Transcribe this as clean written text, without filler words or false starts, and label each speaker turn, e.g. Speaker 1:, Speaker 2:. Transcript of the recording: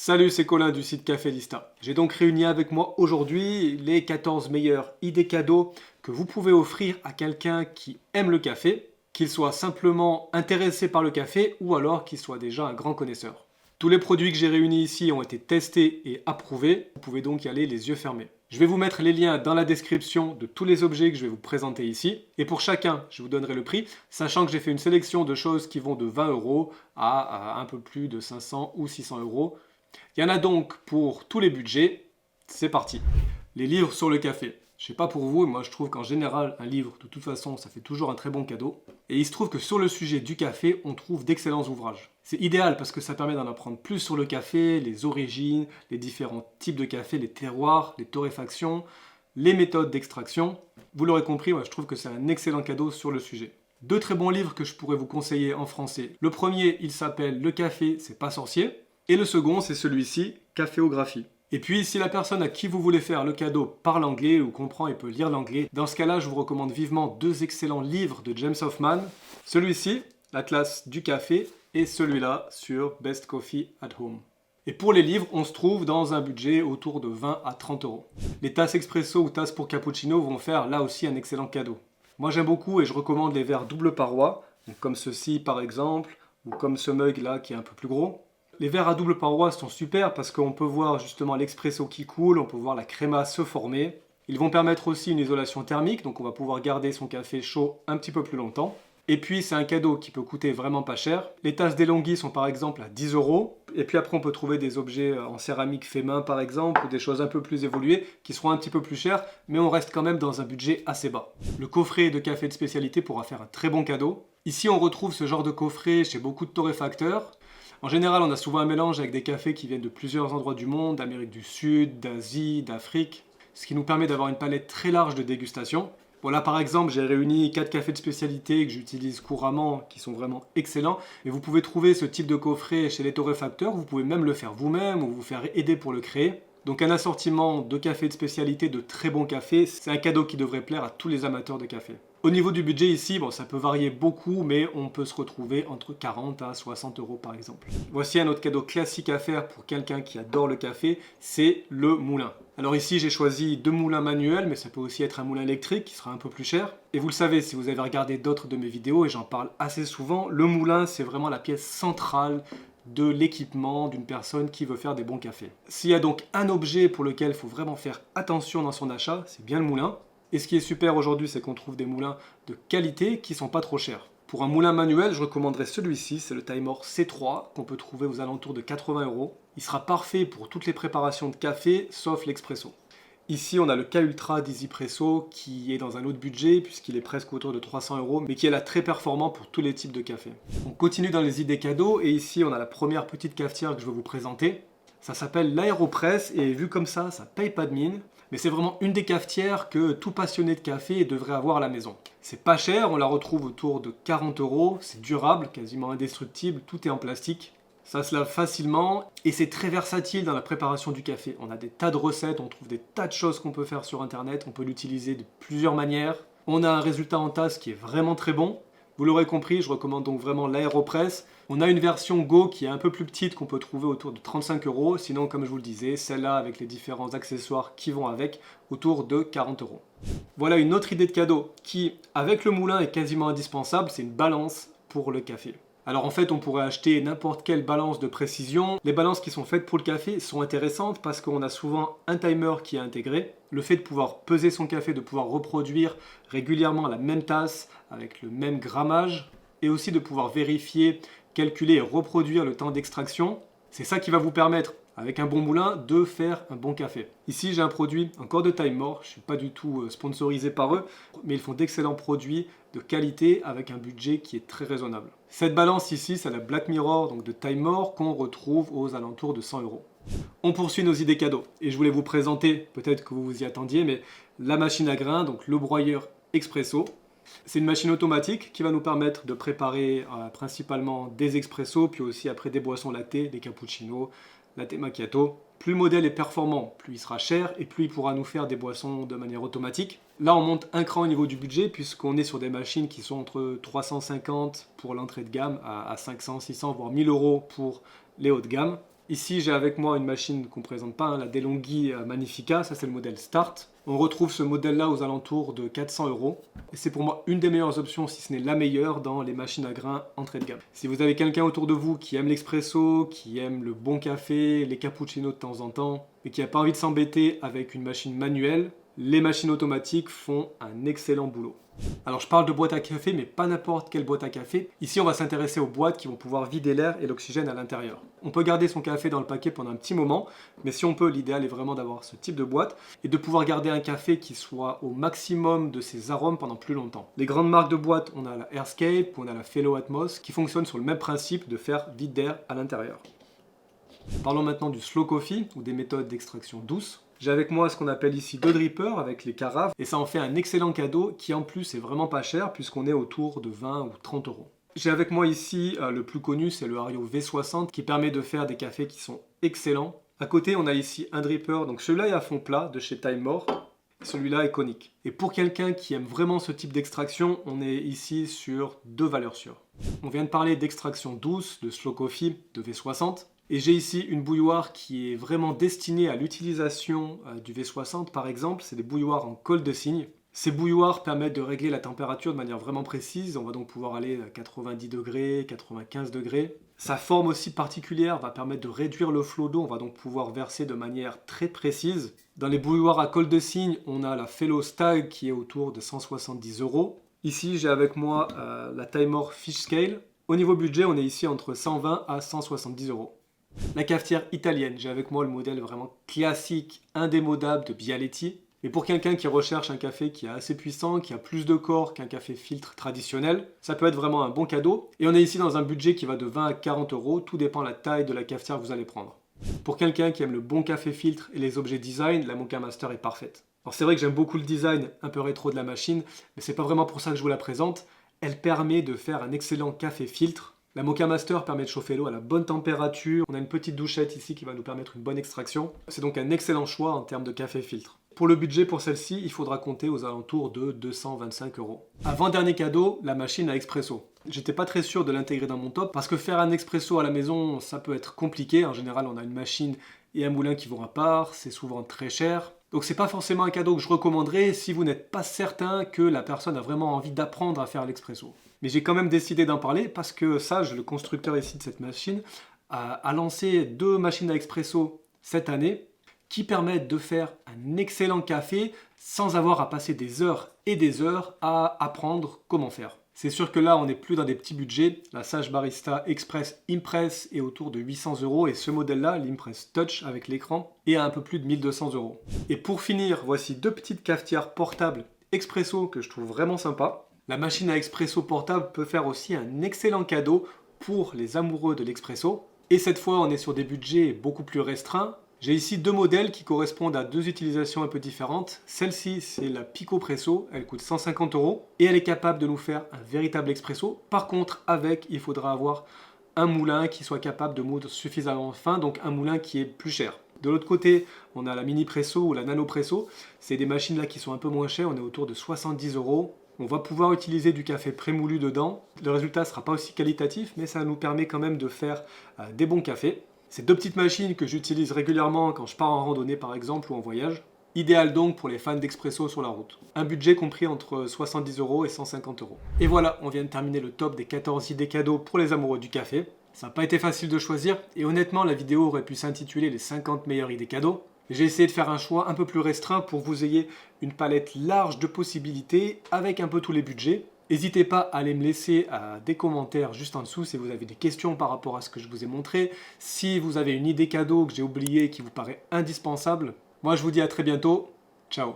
Speaker 1: Salut, c'est Colin du site Café Lista. J'ai donc réuni avec moi aujourd'hui les 14 meilleures idées cadeaux que vous pouvez offrir à quelqu'un qui aime le café, qu'il soit simplement intéressé par le café ou alors qu'il soit déjà un grand connaisseur. Tous les produits que j'ai réunis ici ont été testés et approuvés, vous pouvez donc y aller les yeux fermés. Je vais vous mettre les liens dans la description de tous les objets que je vais vous présenter ici. Et pour chacun, je vous donnerai le prix, sachant que j'ai fait une sélection de choses qui vont de 20 euros à un peu plus de 500 ou 600 euros. Il y en a donc pour tous les budgets. C'est parti. Les livres sur le café. Je sais pas pour vous, mais moi je trouve qu'en général, un livre, de toute façon, ça fait toujours un très bon cadeau. Et il se trouve que sur le sujet du café, on trouve d'excellents ouvrages. C'est idéal parce que ça permet d'en apprendre plus sur le café, les origines, les différents types de café, les terroirs, les torréfactions, les méthodes d'extraction. Vous l'aurez compris, moi je trouve que c'est un excellent cadeau sur le sujet. Deux très bons livres que je pourrais vous conseiller en français. Le premier, il s'appelle Le café, c'est pas sorcier. Et le second, c'est celui-ci, Caféographie. Et puis, si la personne à qui vous voulez faire le cadeau parle anglais ou comprend et peut lire l'anglais, dans ce cas-là, je vous recommande vivement deux excellents livres de James Hoffmann. Celui-ci, L'Atlas du café, et celui-là sur Best Coffee at Home. Et pour les livres, on se trouve dans un budget autour de 20 à 30 euros. Les tasses expresso ou tasses pour cappuccino vont faire là aussi un excellent cadeau. Moi j'aime beaucoup et je recommande les verres double paroi, donc comme ceci par exemple, ou comme ce mug là qui est un peu plus gros. Les verres à double paroi sont super parce qu'on peut voir justement l'expresso qui coule, on peut voir la créma se former. Ils vont permettre aussi une isolation thermique, donc on va pouvoir garder son café chaud un petit peu plus longtemps. Et puis c'est un cadeau qui peut coûter vraiment pas cher. Les tasses DeLonghi sont par exemple à 10 euros. Et puis après on peut trouver des objets en céramique fait main par exemple, ou des choses un peu plus évoluées qui seront un petit peu plus chères, mais on reste quand même dans un budget assez bas. Le coffret de café de spécialité pourra faire un très bon cadeau. Ici on retrouve ce genre de coffret chez beaucoup de torréfacteurs. En général, on a souvent un mélange avec des cafés qui viennent de plusieurs endroits du monde, d'Amérique du Sud, d'Asie, d'Afrique, ce qui nous permet d'avoir une palette très large de dégustation. Voilà, par exemple, j'ai réuni 4 cafés de spécialité que j'utilise couramment, qui sont vraiment excellents. Et vous pouvez trouver ce type de coffret chez les torréfacteurs, vous pouvez même le faire vous-même ou vous faire aider pour le créer. Donc un assortiment de cafés de spécialité, de très bons cafés, c'est un cadeau qui devrait plaire à tous les amateurs de café. Au niveau du budget ici, bon, ça peut varier beaucoup, mais on peut se retrouver entre 40 à 60 euros par exemple. Voici un autre cadeau classique à faire pour quelqu'un qui adore le café, c'est le moulin. Alors ici j'ai choisi 2 moulins manuels, mais ça peut aussi être un moulin électrique qui sera un peu plus cher. Et vous le savez, si vous avez regardé d'autres de mes vidéos, et j'en parle assez souvent, le moulin c'est vraiment la pièce centrale de l'équipement d'une personne qui veut faire des bons cafés. S'il y a donc un objet pour lequel il faut vraiment faire attention dans son achat, c'est bien le moulin. Et ce qui est super aujourd'hui, c'est qu'on trouve des moulins de qualité qui sont pas trop chers. Pour un moulin manuel, je recommanderais celui-ci, c'est le Taimor C3 qu'on peut trouver aux alentours de 80 euros. Il sera parfait pour toutes les préparations de café, sauf l'expresso. Ici, on a le K-Ultra d'EasyPresso qui est dans un autre budget puisqu'il est presque autour de 300 euros, mais qui est là très performant pour tous les types de café. On continue dans les idées cadeaux et ici, on a la première petite cafetière que je vais vous présenter. Ça s'appelle l'Aéropress et vu comme ça paye pas de mine. Mais c'est vraiment une des cafetières que tout passionné de café devrait avoir à la maison. C'est pas cher, on la retrouve autour de 40 euros, c'est durable, quasiment indestructible, tout est en plastique. Ça se lave facilement et c'est très versatile dans la préparation du café. On a des tas de recettes, on trouve des tas de choses qu'on peut faire sur internet, on peut l'utiliser de plusieurs manières. On a un résultat en tasse qui est vraiment très bon. Vous l'aurez compris, je recommande donc vraiment l'Aéropress. On a une version Go qui est un peu plus petite qu'on peut trouver autour de 35 euros. Sinon, comme je vous le disais, celle-là avec les différents accessoires qui vont avec, autour de 40 euros. Voilà une autre idée de cadeau qui, avec le moulin, est quasiment indispensable. C'est une balance pour le café. Alors en fait, on pourrait acheter n'importe quelle balance de précision. Les balances qui sont faites pour le café sont intéressantes parce qu'on a souvent un timer qui est intégré. Le fait de pouvoir peser son café, de pouvoir reproduire régulièrement la même tasse avec le même grammage et aussi de pouvoir vérifier, calculer et reproduire le temps d'extraction, c'est ça qui va vous permettre, avec un bon moulin, de faire un bon café. Ici, j'ai un produit encore de Timemore, je ne suis pas du tout sponsorisé par eux, mais ils font d'excellents produits de qualité avec un budget qui est très raisonnable. Cette balance ici, c'est la Black Mirror donc de Timemore qu'on retrouve aux alentours de 100 euros. On poursuit nos idées cadeaux et je voulais vous présenter, peut-être que vous vous y attendiez, mais la machine à grains, donc le broyeur expresso. C'est une machine automatique qui va nous permettre de préparer principalement des expressos, puis aussi après des boissons lattées, des cappuccinos, latte macchiato. Plus le modèle est performant, plus il sera cher et plus il pourra nous faire des boissons de manière automatique. Là, on monte un cran au niveau du budget puisqu'on est sur des machines qui sont entre 350 pour l'entrée de gamme à 500, 600, voire 1000 euros pour les hauts de gamme. Ici, j'ai avec moi une machine qu'on ne présente pas, hein, la DeLonghi Magnifica, ça c'est le modèle Start. On retrouve ce modèle-là aux alentours de 400 €. Et c'est pour moi une des meilleures options, si ce n'est la meilleure, dans les machines à grains entrée de gamme. Si vous avez quelqu'un autour de vous qui aime l'expresso, qui aime le bon café, les cappuccinos de temps en temps, mais qui n'a pas envie de s'embêter avec une machine manuelle, les machines automatiques font un excellent boulot. Alors je parle de boîte à café, mais pas n'importe quelle boîte à café. Ici, on va s'intéresser aux boîtes qui vont pouvoir vider l'air et l'oxygène à l'intérieur. On peut garder son café dans le paquet pendant un petit moment, mais si on peut, l'idéal est vraiment d'avoir ce type de boîte et de pouvoir garder un café qui soit au maximum de ses arômes pendant plus longtemps. Les grandes marques de boîtes, on a la Airscape, on a la Fellow Atmos, qui fonctionnent sur le même principe de faire vide d'air à l'intérieur. Parlons maintenant du slow coffee ou des méthodes d'extraction douce. J'ai avec moi ce qu'on appelle ici 2 drippers avec les carafes et ça en fait un excellent cadeau qui en plus est vraiment pas cher puisqu'on est autour de 20 ou 30 €. J'ai avec moi ici le plus connu, c'est le Hario V60 qui permet de faire des cafés qui sont excellents. À côté, on a ici un dripper, donc celui-là est à fond plat de chez Time More. Celui-là est conique. Et pour quelqu'un qui aime vraiment ce type d'extraction, on est ici sur 2 valeurs sûres. On vient de parler d'extraction douce, de slow coffee, de V60. Et j'ai ici une bouilloire qui est vraiment destinée à l'utilisation du V60 par exemple. C'est des bouilloires en colle de cygne. Ces bouilloires permettent de régler la température de manière vraiment précise. On va donc pouvoir aller à 90 degrés, 95 degrés. Sa forme aussi particulière va permettre de réduire le flot d'eau. On va donc pouvoir verser de manière très précise. Dans les bouilloires à colle de cygne, on a la Fellow Stag qui est autour de 170 €. Ici, j'ai avec moi la Time More Fish Scale. Au niveau budget, on est ici entre 120 à 170 €. La cafetière italienne, j'ai avec moi le modèle vraiment classique, indémodable de Bialetti. Mais pour quelqu'un qui recherche un café qui est assez puissant, qui a plus de corps qu'un café filtre traditionnel, ça peut être vraiment un bon cadeau. Et on est ici dans un budget qui va de 20 à 40 €, tout dépend de la taille de la cafetière que vous allez prendre. Pour quelqu'un qui aime le bon café filtre et les objets design, la Moka Master est parfaite. Alors c'est vrai que j'aime beaucoup le design un peu rétro de la machine, mais c'est pas vraiment pour ça que je vous la présente. Elle permet de faire un excellent café filtre. La Moka Master permet de chauffer l'eau à la bonne température. On a une petite douchette ici qui va nous permettre une bonne extraction. C'est donc un excellent choix en termes de café filtre. Pour le budget pour celle-ci, il faudra compter aux alentours de 225 €. Avant-dernier cadeau, la machine à expresso. J'étais pas très sûr de l'intégrer dans mon top parce que faire un expresso à la maison, ça peut être compliqué. En général, on a une machine et un moulin qui vont à part, c'est souvent très cher. Donc c'est pas forcément un cadeau que je recommanderais si vous n'êtes pas certain que la personne a vraiment envie d'apprendre à faire l'expresso. Mais j'ai quand même décidé d'en parler parce que Sage, le constructeur ici de cette machine, a lancé 2 machines à expresso cette année qui permettent de faire un excellent café sans avoir à passer des heures et des heures à apprendre comment faire. C'est sûr que là, on n'est plus dans des petits budgets. La Sage Barista Express Impress est autour de 800 € et ce modèle-là, l'Impress Touch avec l'écran, est à un peu plus de 1200 €. Et pour finir, voici 2 petites cafetières portables expresso que je trouve vraiment sympa. La machine à expresso portable peut faire aussi un excellent cadeau pour les amoureux de l'expresso. Et cette fois, on est sur des budgets beaucoup plus restreints. J'ai ici 2 modèles qui correspondent à 2 utilisations un peu différentes. Celle-ci, c'est la Pico Presso, elle coûte 150 € et elle est capable de nous faire un véritable expresso. Par contre, avec, il faudra avoir un moulin qui soit capable de moudre suffisamment fin, donc un moulin qui est plus cher. De l'autre côté, on a la Mini Presso ou la Nano Presso. C'est des machines là qui sont un peu moins chères, on est autour de 70 €. On va pouvoir utiliser du café prémoulu dedans. Le résultat ne sera pas aussi qualitatif, mais ça nous permet quand même de faire des bons cafés. C'est 2 petites machines que j'utilise régulièrement quand je pars en randonnée par exemple ou en voyage. Idéal donc pour les fans d'expresso sur la route. Un budget compris entre 70 € et 150 €. Et voilà, on vient de terminer le top des 14 idées cadeaux pour les amoureux du café. Ça n'a pas été facile de choisir et honnêtement la vidéo aurait pu s'intituler les 50 meilleures idées cadeaux. J'ai essayé de faire un choix un peu plus restreint pour que vous ayez une palette large de possibilités avec un peu tous les budgets. N'hésitez pas à aller me laisser des commentaires juste en dessous si vous avez des questions par rapport à ce que je vous ai montré. Si vous avez une idée cadeau que j'ai oubliée et qui vous paraît indispensable. Moi je vous dis à très bientôt. Ciao.